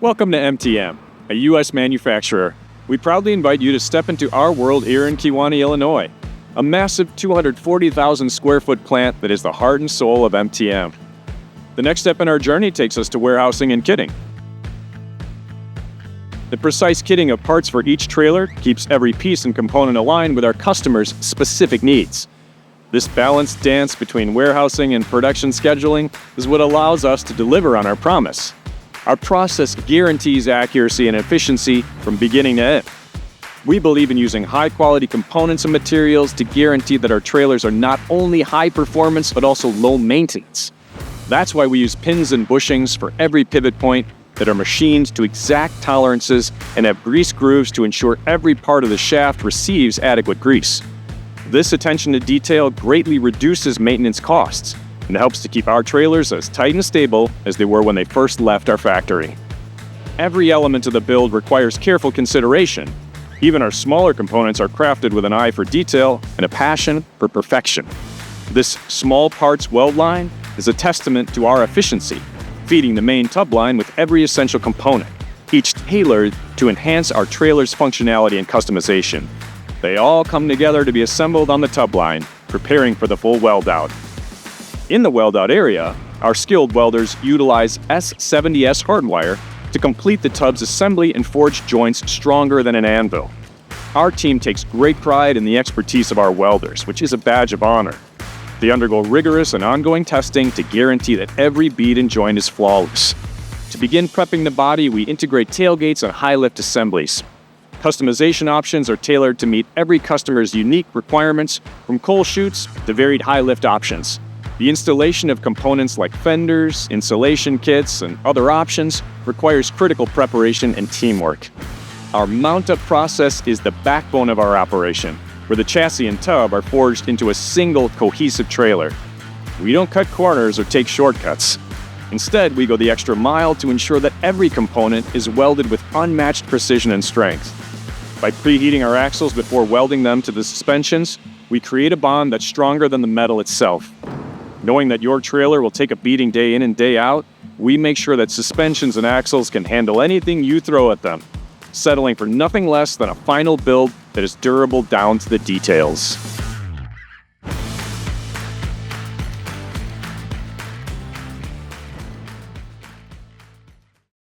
Welcome to MTM, a U.S. manufacturer. We proudly invite you to step into our world here in Kewanee, Illinois, a massive 240,000 square foot plant that is the heart and soul of MTM. The next step in our journey takes us to warehousing and kitting. The precise kitting of parts for each trailer keeps every piece and component aligned with our customers' specific needs. This balanced dance between warehousing and production scheduling is what allows us to deliver on our promise. Our process guarantees accuracy and efficiency from beginning to end. We believe in using high-quality components and materials to guarantee that our trailers are not only high performance but also low maintenance. That's why we use pins and bushings for every pivot point that are machined to exact tolerances and have grease grooves to ensure every part of the shaft receives adequate grease. This attention to detail greatly reduces maintenance costs and helps to keep our trailers as tight and stable as they were when they first left our factory. Every element of the build requires careful consideration. Even our smaller components are crafted with an eye for detail and a passion for perfection. This small parts weld line is a testament to our efficiency, feeding the main tub line with every essential component, each tailored to enhance our trailer's functionality and customization. They all come together to be assembled on the tub line, preparing for the full weld-out. In the weld-out area, our skilled welders utilize S70S hardwire to complete the tub's assembly and forge joints stronger than an anvil. Our team takes great pride in the expertise of our welders, which is a badge of honor. They undergo rigorous and ongoing testing to guarantee that every bead and joint is flawless. To begin prepping the body, we integrate tailgates and high-lift assemblies. Customization options are tailored to meet every customer's unique requirements, from coal chutes to varied high-lift options. The installation of components like fenders, insulation kits, and other options requires critical preparation and teamwork. Our Mountup process is the backbone of our operation, where the chassis and tub are forged into a single cohesive trailer. We don't cut corners or take shortcuts. Instead, we go the extra mile to ensure that every component is welded with unmatched precision and strength. By preheating our axles before welding them to the suspensions, we create a bond that's stronger than the metal itself. Knowing that your trailer will take a beating day in and day out, we make sure that suspensions and axles can handle anything you throw at them, settling for nothing less than a final build that is durable down to the details.